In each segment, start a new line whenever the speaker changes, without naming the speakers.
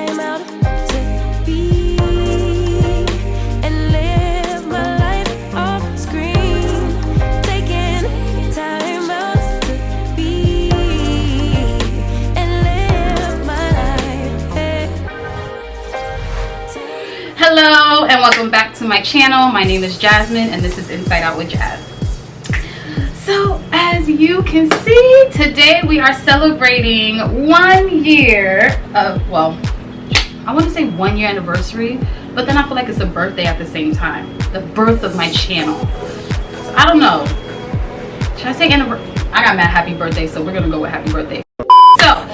time out to be and live my life off screen. Taking time out to be and live my life.
Hello and welcome back to my channel. My name is Jasmine and this is Inside Out with Jazz. So as you can see, today we are celebrating 1 year of, well, I want to say 1 year anniversary, but then I feel like it's a birthday at the same time. The birth of my channel. So I don't know. Should I say anniversary? I got mad happy birthday, so we're gonna go with happy birthday. So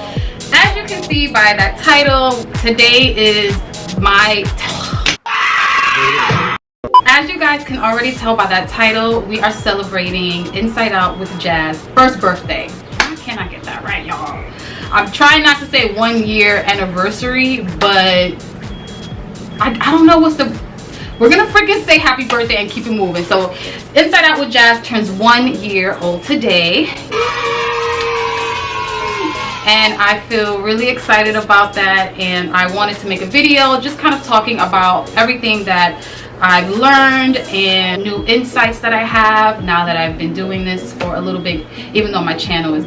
as you can see by that title, today is my as you guys can already tell by that title, we are celebrating Inside Out with Jazz first birthday. Why can't I get that right, y'all? I'm trying not to say 1 year anniversary, but I don't know what's the, we're gonna freaking say happy birthday and keep it moving. So Inside Out with Jazz turns 1 year old today, and I feel really excited about that, and I wanted to make a video just kind of talking about everything that I've learned and new insights that I have now that I've been doing this for a little bit, even though my channel is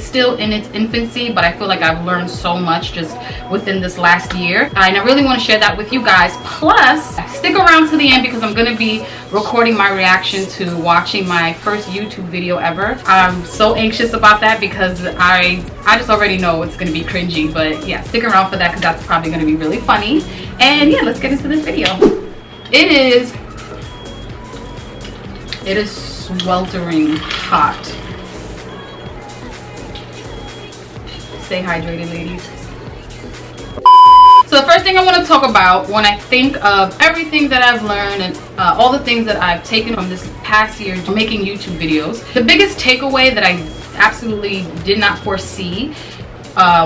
still in its infancy, but I feel like I've learned so much just within this last year, and I really want to share that with you guys. Plus, stick around to the end because I'm going to be recording my reaction to watching my first YouTube video ever. I'm so anxious about that because I just already know it's going to be cringy, but yeah, stick around for that because that's probably going to be really funny. And yeah, let's get into this video. It is sweltering hot. Stay hydrated, ladies. So the first thing I want to talk about when I think of everything that I've learned and all the things that I've taken from this past year making YouTube videos, the biggest takeaway that I absolutely did not foresee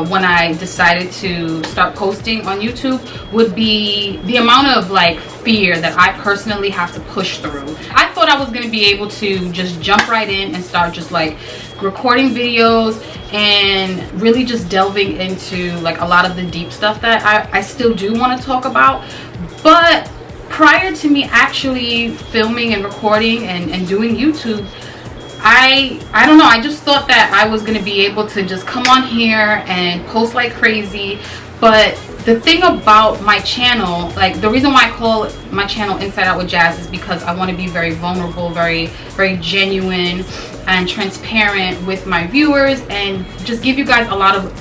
when I decided to start posting on YouTube would be the amount of like fear that I personally have to push through. I thought I was going to be able to just jump right in and start just like recording videos and really just delving into like a lot of the deep stuff that I still do want to talk about. But prior to me actually filming and recording and doing YouTube, I don't know, I just thought that I was going to be able to just come on here and post like crazy. But the thing about my channel, like the reason why I call my channel Inside Out with Jazz is because I want to be very vulnerable, very genuine and transparent with my viewers and just give you guys a lot of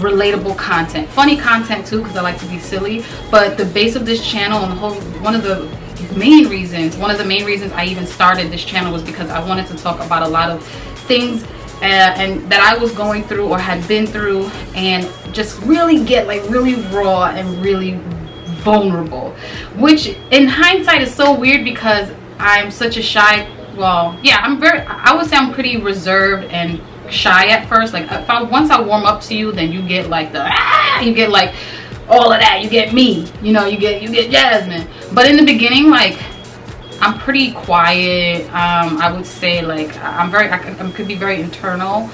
relatable content, funny content too, because I like to be silly. But the base of this channel and the whole, one of the main reasons I even started this channel was because I wanted to talk about a lot of things and that I was going through or had been through, and just really get like really raw and really vulnerable, which in hindsight is so weird because I'm such a shy, well, yeah, I would say I'm pretty reserved and shy at first. Like once I warm up to you, then you get like you get like all of that, you get me, you know, you get Jasmine. But in the beginning, like I'm pretty quiet. I would say like I could be very internal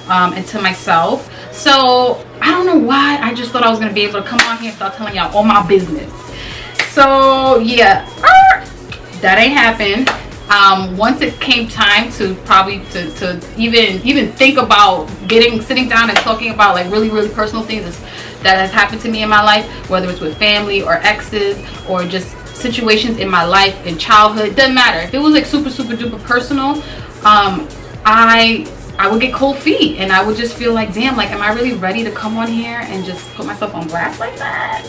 and to myself. So I don't know why I just thought I was gonna be able to come on here and start telling y'all all my business. So yeah, that ain't happened. Once it came time to probably to even think about sitting down and talking about like really personal things that has happened to me in my life, whether it's with family or exes or just situations in my life in childhood, doesn't matter. If it was like super duper personal, I would get cold feet and I would just feel like, damn, like am I really ready to come on here and just put myself on blast like that?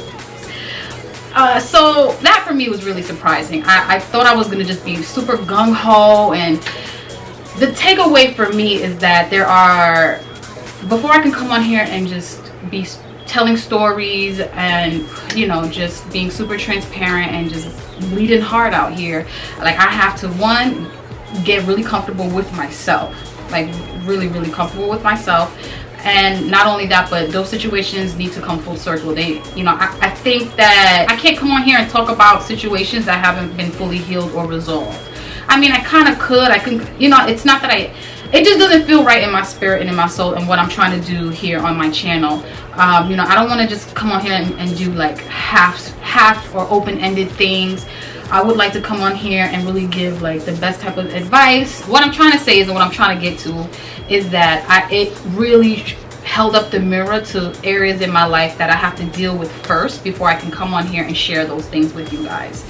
So that for me was really surprising. I thought I was gonna just be super gung-ho, and the takeaway for me is that there are, before I can come on here and just be telling stories and, you know, just being super transparent and just bleeding hard out here, like I have to, one, get really comfortable with myself, like really comfortable with myself. And not only that, but those situations need to come full circle. They, you know, I think that I can't come on here and talk about situations that haven't been fully healed or resolved. I mean, I kind of could. I can, you know, it's not that it just doesn't feel right in my spirit and in my soul and what I'm trying to do here on my channel. You know, I don't want to just come on here and do like half or open-ended things. I would like to come on here and really give like the best type of advice. What I'm trying to say is, and what I'm trying to get to is that it really held up the mirror to areas in my life that I have to deal with first before I can come on here and share those things with you guys.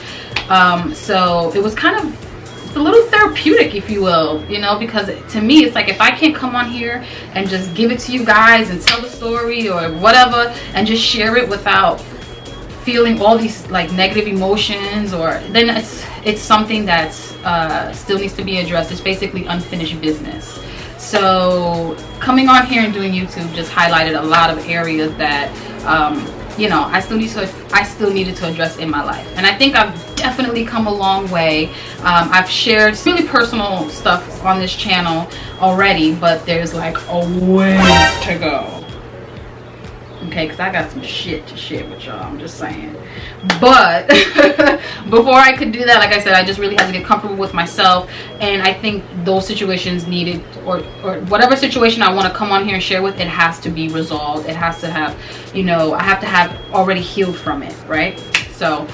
So it was kind of, it's a little therapeutic, if you will, you know, because to me it's like, if I can't come on here and just give it to you guys and tell the story or whatever and just share it without feeling all these like negative emotions, or then it's something that still needs to be addressed. It's basically unfinished business. So coming on here and doing YouTube just highlighted a lot of areas that you know, I still needed to address in my life. And I think I've definitely come a long way. I've shared really personal stuff on this channel already, but there's like a ways to go. Okay, because I got some shit to share with y'all, I'm just saying. But before I could do that, like I said, I just really had to get comfortable with myself. And I think those situations needed, or whatever situation I want to come on here and share with, it has to be resolved. It has to have, you know, I have to have already healed from it, right? So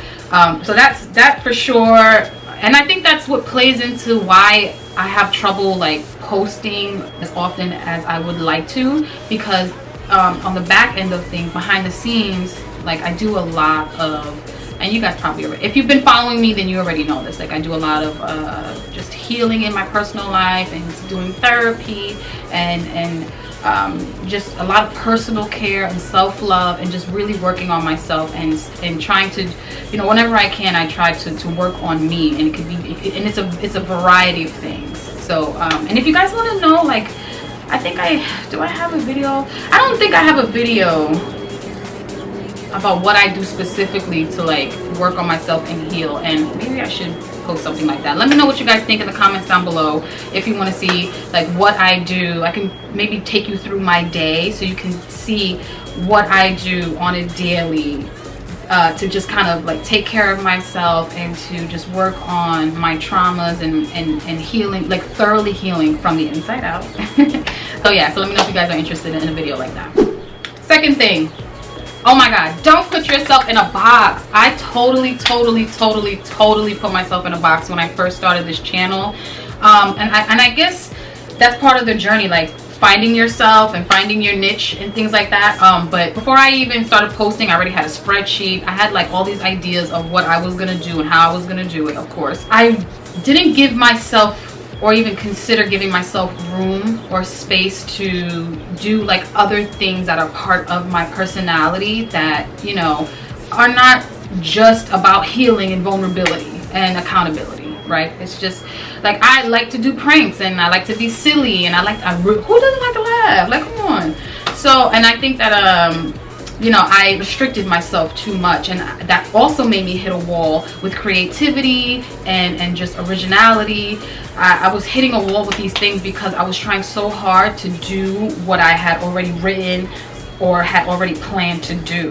so that's that for sure. And I think that's what plays into why I have trouble like posting as often as I would like to, because on the back end of things, behind the scenes, like I do a lot of, and you guys probably already, if you've been following me, then you already know this, like I do a lot of just healing in my personal life and doing therapy and just a lot of personal care and self-love and just really working on myself and trying to, you know, whenever I can, I try to work on me. And it could be, and it's a variety of things. So and if you guys want to know, like, I think do I have a video? I don't think I have a video about what I do specifically to like work on myself and heal, and maybe I should post something like that. Let me know what you guys think in the comments down below. If you want to see like what I do, I can maybe take you through my day so you can see what I do on a daily to just kind of like take care of myself and to just work on my traumas and healing, like thoroughly healing from the inside out. So yeah, so let me know if you guys are interested in a video like that. Second thing, oh my god, don't put yourself in a box. I totally put myself in a box when I first started this channel, and I guess that's part of the journey, like finding yourself and finding your niche and things like that. But before I even started posting, I already had a spreadsheet. I had like all these ideas of what I was gonna do and how I was gonna do it. Of course, I didn't give myself or even consider giving myself room or space to do like other things that are part of my personality that, you know, are not just about healing and vulnerability and accountability, right? It's just like I like to do pranks and I like to be silly and who doesn't like to laugh? Like, come on. So, and I think that you know, I restricted myself too much, and that also made me hit a wall with creativity and just originality. I was hitting a wall with these things because I was trying so hard to do what I had already written or had already planned to do.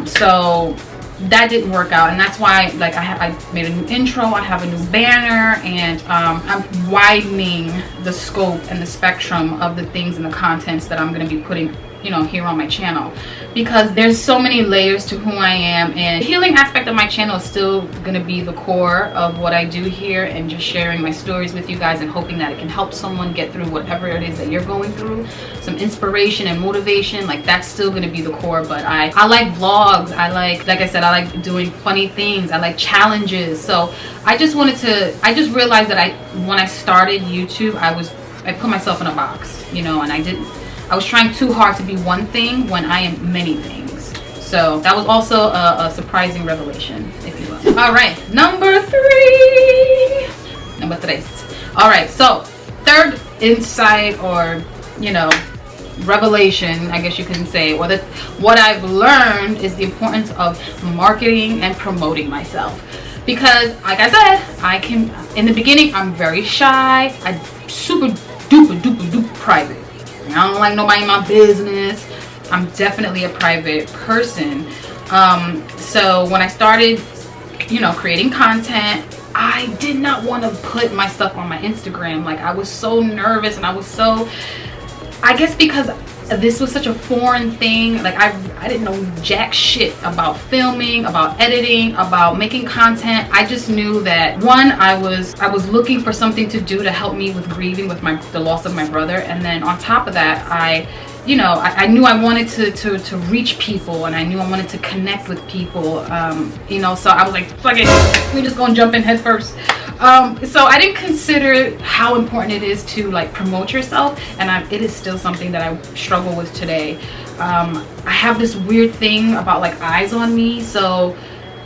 So that didn't work out, and that's why like I made a new intro, I have a new banner, and I'm widening the scope and the spectrum of the things and the contents that I'm going to be putting, you know, here on my channel, because there's so many layers to who I am, and the healing aspect of my channel is still going to be the core of what I do here, and just sharing my stories with you guys and hoping that it can help someone get through whatever it is that you're going through, some inspiration and motivation. Like, that's still going to be the core. But I like vlogs, I like I said, I like doing funny things, I like challenges. So I just realized that when I started YouTube, I put myself in a box, you know, and I was trying too hard to be one thing when I am many things. So that was also a surprising revelation, if you will. All right, number three. All right, so third insight, or, you know, revelation, I guess you can say, or what I've learned is the importance of marketing and promoting myself. Because, like I said, in the beginning, I'm very shy. I'm super duper private. I don't like nobody in my business. I'm definitely a private person. So when I started, you know, creating content, I did not want to put my stuff on my Instagram. Like, I was so nervous, and I was so, I guess because this was such a foreign thing, like I didn't know jack shit about filming, about editing, about making content. I just knew that, one, I was looking for something to do to help me with grieving with the loss of my brother, and then on top of that, I knew I wanted to reach people, and I knew I wanted to connect with people, you know, so I was like, fuck it, we just gonna jump in head first. So I didn't consider how important it is to like promote yourself, and it is still something that I struggle with today. I have this weird thing about like eyes on me, so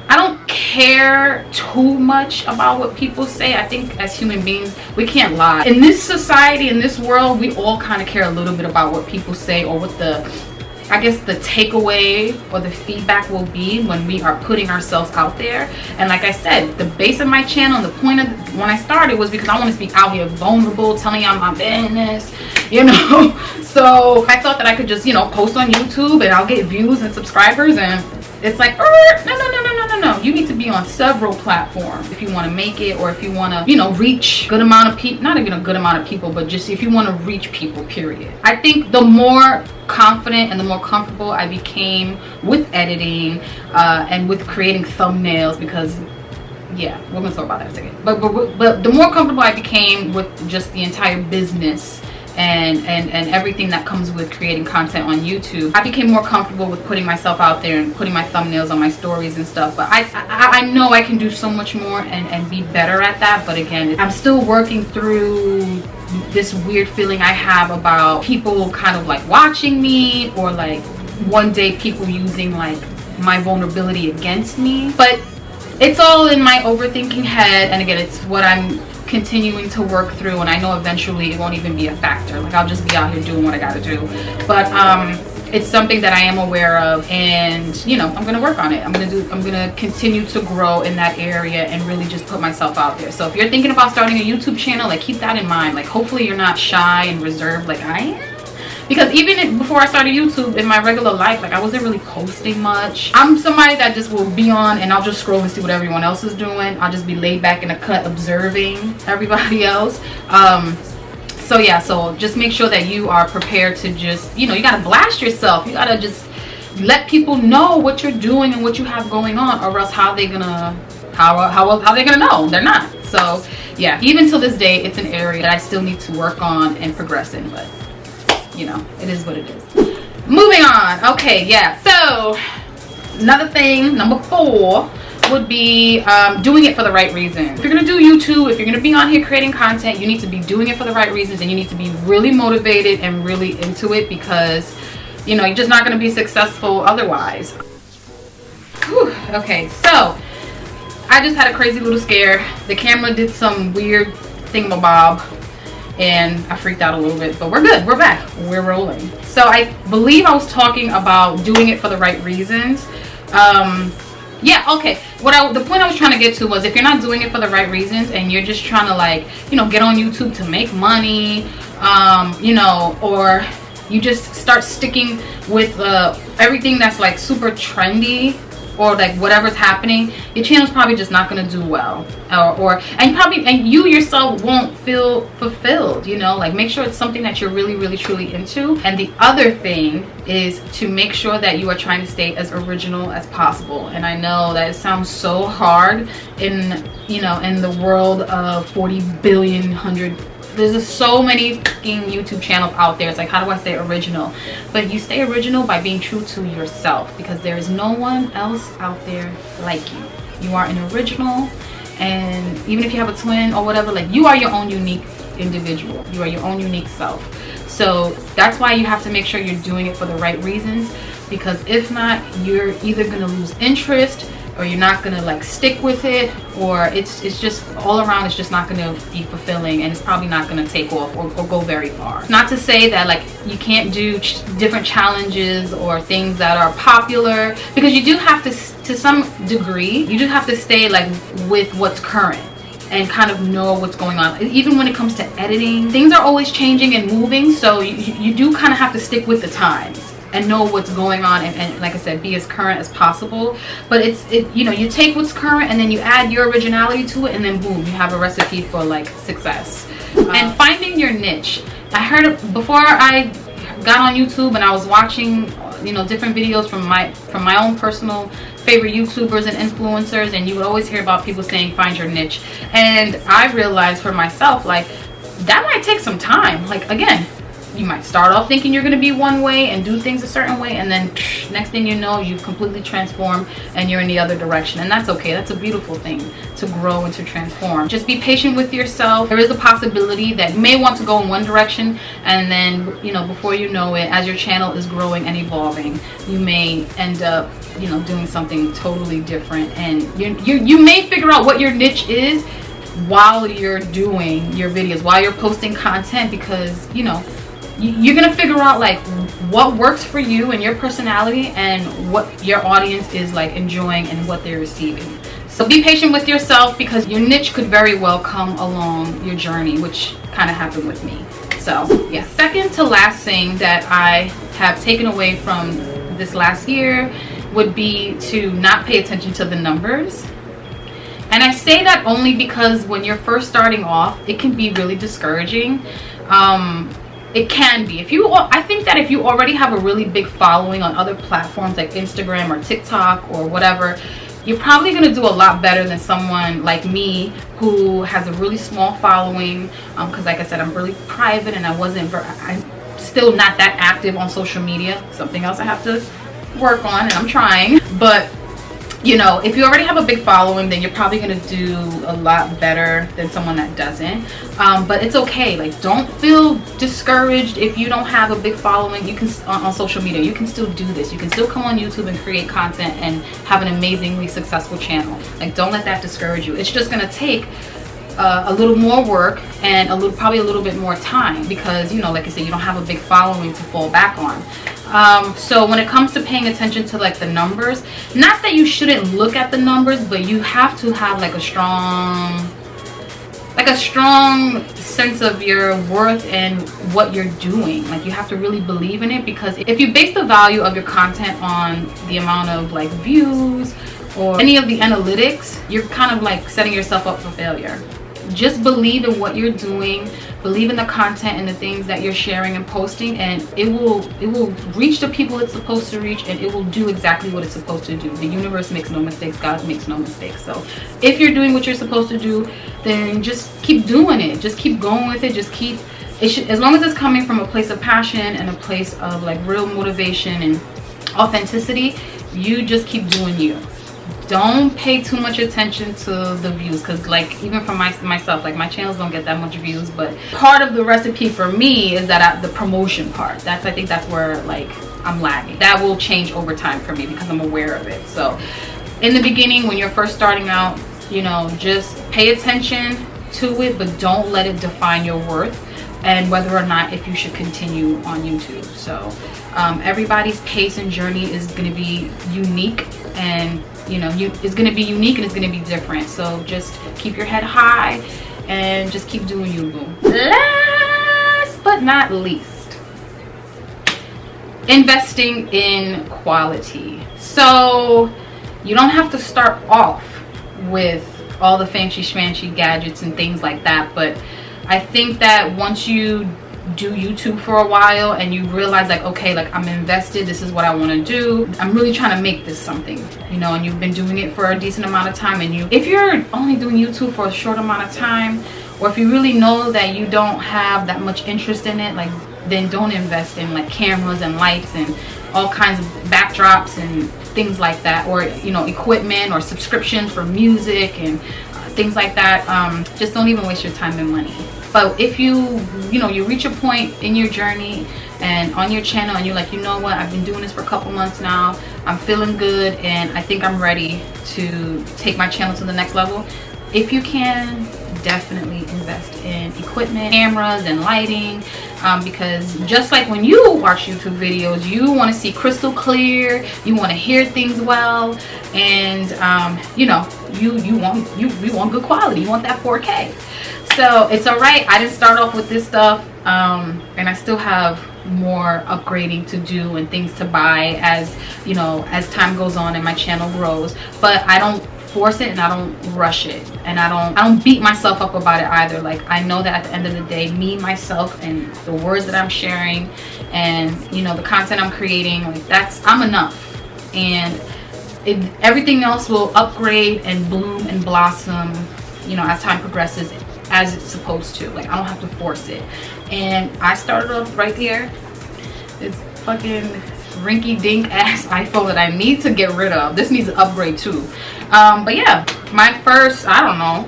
I don't care too much about what people say. I think as human beings, we can't lie. In this society, in this world, we all kind of care a little bit about what people say, or what I guess the takeaway or the feedback will be when we are putting ourselves out there. And like I said, the base of my channel and the point of when I started was because I want to be out here vulnerable, telling y'all my business, you know. So I thought that I could just, you know, post on YouTube and I'll get views and subscribers, and it's like, no. You need to be on several platforms if you want to make it, or if you want to, you know, reach a good amount of people. Not even a good amount of people, but just if you want to reach people, period. I think the more confident and the more comfortable I became with editing and with creating thumbnails, because yeah, we're gonna talk about that in a second, but the more comfortable I became with just the entire business and everything that comes with creating content on YouTube, I became more comfortable with putting myself out there and putting my thumbnails on my stories and stuff. But I know I can do so much more and be better at that. But again, I'm still working through this weird feeling I have about people kind of like watching me, or like one day people using like my vulnerability against me. But it's all in my overthinking head, and again, it's what I'm continuing to work through, and I know eventually it won't even be a factor. Like, I'll just be out here doing what I gotta do. But it's something that I am aware of, and you know, I'm gonna work on it. I'm gonna continue to grow in that area and really just put myself out there. So if you're thinking about starting a YouTube channel, like, keep that in mind. Like, hopefully you're not shy and reserved like I am. Because even before I started YouTube, in my regular life, like, I wasn't really posting much. I'm somebody that just will be on and I'll just scroll and see what everyone else is doing. I'll just be laid back in a cut observing everybody else. So yeah, so just make sure that you are prepared to just, you know, you gotta blast yourself. You gotta just let people know what you're doing and what you have going on, or else how they gonna know? They're not. So yeah, even till this day, it's an area that I still need to work on and progress in, but you know, it is what it is. Moving on. Okay, yeah, so another thing, number 4, would be doing it for the right reasons. If you're gonna do YouTube, if you're gonna be on here creating content, you need to be doing it for the right reasons, and you need to be really motivated and really into it, because you know, you're just not gonna be successful otherwise. Whew. Okay, so I just had a crazy little scare. The camera did some weird thingamabob, and I freaked out a little bit, but we're good. We're back. We're rolling. So I believe I was talking about doing it for the right reasons. Yeah, okay. The point I was trying to get to was, if you're not doing it for the right reasons and you're just trying to, like, you know, get on YouTube to make money, you know, or you just start sticking with everything that's like super trendy, or like whatever's happening, your channel's probably just not going to do well, and you yourself won't feel fulfilled, you know. Like, make sure it's something that you're really, really, truly into. And the other thing is to make sure that you are trying to stay as original as possible. And I know that it sounds so hard in, you know, in the world of 40 billion, there's just so many fucking YouTube channels out there. It's like, how do I stay original? But you stay original by being true to yourself, because there is no one else out there like you. You are an original, and even if you have a twin or whatever, like, you are your own unique individual. You are your own unique self. So that's why you have to make sure you're doing it for the right reasons, because if not, you're either gonna lose interest, or you're not gonna like stick with it, or it's just all around, it's just not gonna be fulfilling, and it's probably not gonna take off or go very far. Not to say that like you can't do different challenges or things that are popular, because you do have to some degree, you do have to stay like with what's current and kind of know what's going on. Even when it comes to editing, things are always changing and moving, so you do kind of have to stick with the times. and know what's going on, and like I said, be as current as possible. But you know, you take what's current and then you add your originality to it, and then boom, you have a recipe for like success. And finding your niche. I heard it before I got on YouTube, and I was watching, you know, different videos from my own personal favorite YouTubers and influencers, and you would always hear about people saying find your niche. And I realized for myself, like, that might take some time. Like, again, you might start off thinking you're going to be one way and do things a certain way, and then next thing you know, you've completely transformed and you're in the other direction. And that's okay. That's a beautiful thing, to grow and to transform. Just be patient with yourself. There is a possibility that you may want to go in one direction, and then, you know, before you know it, as your channel is growing and evolving, you may end up, you know, doing something totally different. And you may figure out what your niche is while you're doing your videos, while you're posting content, because, you know, you're gonna figure out like what works for you and your personality, and what your audience is like enjoying and what they're receiving. So be patient with yourself, because your niche could very well come along your journey, which kind of happened with me. So yeah. Second to last thing that I have taken away from this last year would be to not pay attention to the numbers. And I say that only because when you're first starting off, it can be really discouraging. It can be. I think that if you already have a really big following on other platforms like Instagram or TikTok or whatever, you're probably going to do a lot better than someone like me who has a really small following, because like I said, I'm really private, and I'm still not that active on social media. Something else I have to work on, and I'm trying. But you know, if you already have a big following, then you're probably going to do a lot better than someone that doesn't. But it's okay. Like, don't feel discouraged if you don't have a big following. You can on social media, you can still do this. You can still come on YouTube and create content and have an amazingly successful channel. Like, don't let that discourage you. It's just going to take a little more work and probably a little bit more time, because, you know, like I said, you don't have a big following to fall back on. So when it comes to paying attention to like the numbers, not that you shouldn't look at the numbers, but you have to have like a strong sense of your worth and what you're doing. Like, you have to really believe in it, because if you base the value of your content on the amount of like views or any of the analytics, you're kind of like setting yourself up for failure. Just believe in what you're doing, believe in the content and the things that you're sharing and posting, and it will reach the people it's supposed to reach, and it will do exactly what it's supposed to do. The universe makes no mistakes, God makes no mistakes. So if you're doing what you're supposed to do, then just keep doing it. Just keep going with it. Just keep as long as it's coming from a place of passion and a place of like real motivation and authenticity, you just keep doing you. Don't pay too much attention to the views, because like even for myself, like my channels don't get that much views, but part of the recipe for me is that the promotion part. I think that's where like I'm lagging. That will change over time for me, because I'm aware of it. So in the beginning, when you're first starting out, you know, just pay attention to it, but don't let it define your worth and whether or not if you should continue on YouTube. So everybody's pace and journey is going to be unique, and you know, it's going to be unique and it's going to be different. So just keep your head high and just keep doing you, boo. Last but not least, investing in quality. So you don't have to start off with all the fancy schmancy gadgets and things like that, but I think that once you do YouTube for a while and you realize like, okay, like I'm invested, this is what I want to do, I'm really trying to make this something, you know, and you've been doing it for a decent amount of time, and if you're only doing YouTube for a short amount of time, or if you really know that you don't have that much interest in it, like, then don't invest in like cameras and lights and all kinds of backdrops and things like that, or you know, equipment or subscriptions for music and things like that. Just don't even waste your time and money. But if you reach a point in your journey and on your channel and you're like, you know what, I've been doing this for a couple months now, I'm feeling good, and I think I'm ready to take my channel to the next level, if you can, definitely invest in equipment, cameras and lighting, because just like when you watch YouTube videos, you want to see crystal clear, you want to hear things well, and you know, you want good quality, you want that 4K. So it's all right. I didn't start off with this stuff, and I still have more upgrading to do and things to buy as, you know, as time goes on and my channel grows. But I don't force it and I don't rush it, and I don't beat myself up about it either. Like, I know that at the end of the day, me, myself, and the words that I'm sharing, and, you know, the content I'm creating, like, I'm enough. And everything else will upgrade and bloom and blossom, you know, as time progresses, as it's supposed to. Like, I don't have to force it. And I started off right here, this fucking rinky-dink ass iPhone that I need to get rid of. This needs an upgrade too. But yeah, my first, I don't know,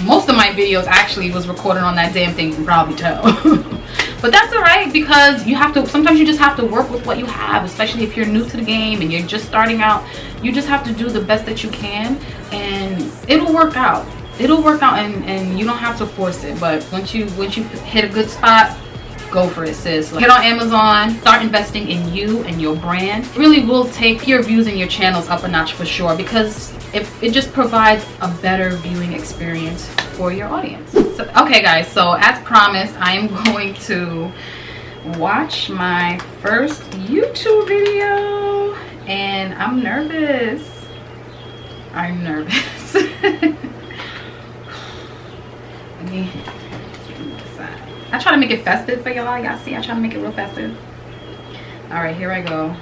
most of my videos actually was recorded on that damn thing, you can probably tell. But that's all right, because you have to, sometimes you just have to work with what you have, especially if you're new to the game and you're just starting out. You just have to do the best that you can, and it'll work out. It'll work out, and you don't have to force it. But once you hit a good spot, go for it, sis. Like, get on Amazon, start investing in you and your brand. It really will take your views and your channels up a notch for sure, because it just provides a better viewing experience for your audience. So, okay guys, so as promised, I am going to watch my first YouTube video, and I'm nervous. I'm nervous. Let me decide. I try to make it festive for y'all. Y'all see, I try to make it real festive. All right, here I go.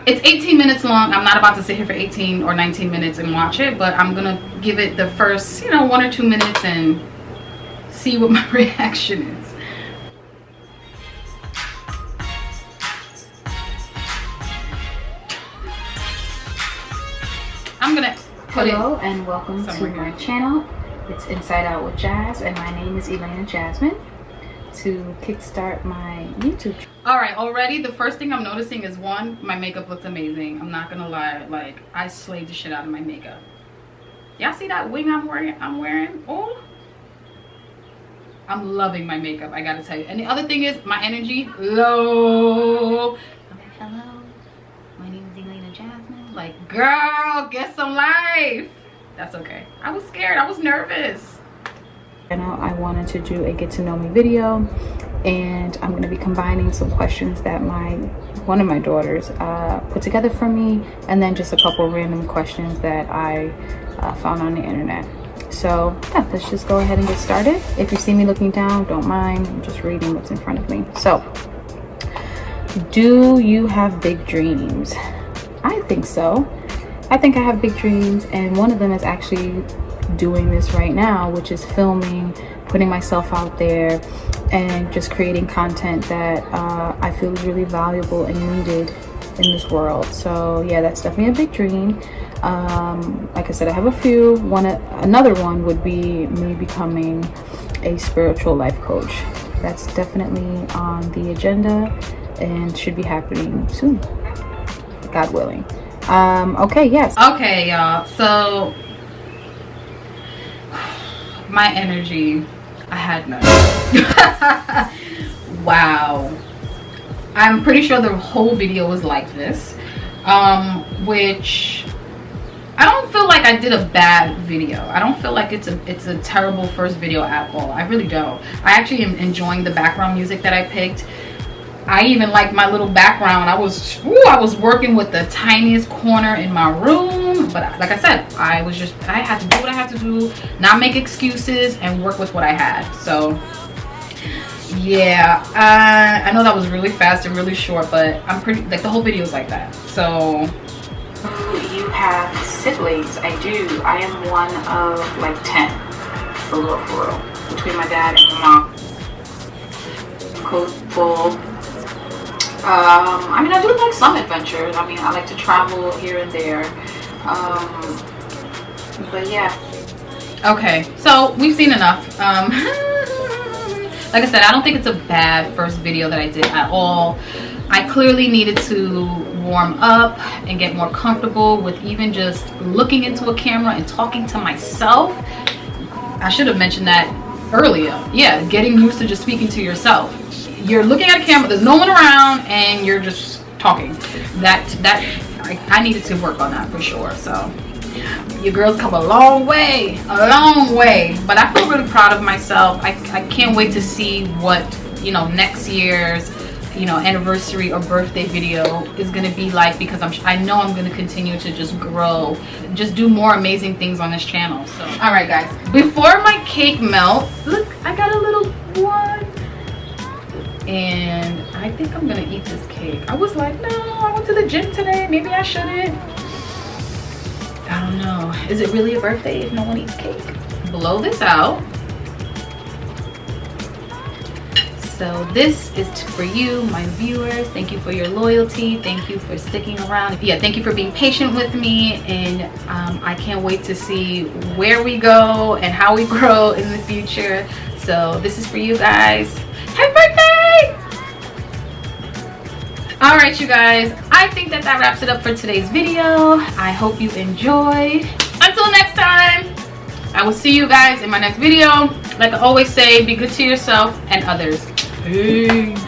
It's 18 minutes long. I'm not about to sit here for 18 or 19 minutes and watch it, but I'm gonna give it the first, you know, 1 or 2 minutes and see what my reaction is. I'm gonna put
Hello and welcome to my channel. It's Inside Out with Jazz, and my name is Elena Jasmine. To kickstart my YouTube channel.
All right, already the first thing I'm noticing is, one, my makeup looks amazing. I'm not gonna lie, like, I slayed the shit out of my makeup. Y'all see that wing I'm wearing? Oh, I'm loving my makeup, I gotta tell you. And the other thing is my energy low. Hello, my name is Elena Jasmine. Like, girl, get some life. That's okay. I was scared, I was nervous.
I wanted to do a get to know me video, and I'm going to be combining some questions that one of my daughters put together for me, and then just a couple random questions that I found on the internet. So yeah, let's just go ahead and get started. If you see me looking down, don't mind, I'm just reading what's in front of me. So, do you have big dreams? I think so. I think I have big dreams, and one of them is actually doing this right now, which is filming, putting myself out there, and just creating content that I feel is really valuable and needed in this world. So yeah, that's definitely a big dream. Like I said, I have a few. Another one would be me becoming a spiritual life coach. That's definitely on the agenda and should be happening soon, God willing. Okay, yes.
Okay, y'all, so my energy, I had none. Wow. I'm pretty sure the whole video was like this, which I don't feel like I did a bad video. I don't feel like it's a terrible first video at all. I really don't. I actually am enjoying the background music that I picked. I even like my little background. I was working with the tiniest corner in my room, but like I said, I had to do what I had to do, not make excuses, and work with what I had. So yeah, I know that was really fast and really short, but I'm pretty, like, the whole video is like that. So,
you have siblings? I do. I am one of like 10, for real, between my dad and my mom. Full. I mean, I do like some adventures. I mean, I like to travel here and there. But yeah.
Okay, so we've seen enough. Like I said, I don't think it's a bad first video that I did at all. I clearly needed to warm up and get more comfortable with even just looking into a camera and talking to myself. I should have mentioned that earlier. Yeah, getting used to just speaking to yourself. You're looking at a camera, there's no one around, and you're just talking. I needed to work on that for sure. So your girls come a long way, but I feel really proud of myself. I can't wait to see what, you know, next year's you know, anniversary or birthday video is gonna be like, because I know I'm gonna continue to just grow, just do more amazing things on this channel. So all right guys, before my cake melts, look, I got a little one, and I think I'm gonna eat this cake. I was like, no, I went to the gym today, maybe I shouldn't. I don't know, is it really a birthday if no one eats cake? Blow this out. So this is for you, my viewers. Thank you for your loyalty. Thank you for sticking around. Yeah, thank you for being patient with me. And I can't wait to see where we go and how we grow in the future. So this is for you guys. Happy birthday! All right, you guys. I think that wraps it up for today's video. I hope you enjoyed. Until next time, I will see you guys in my next video. Like I always say, be good to yourself and others. Peace.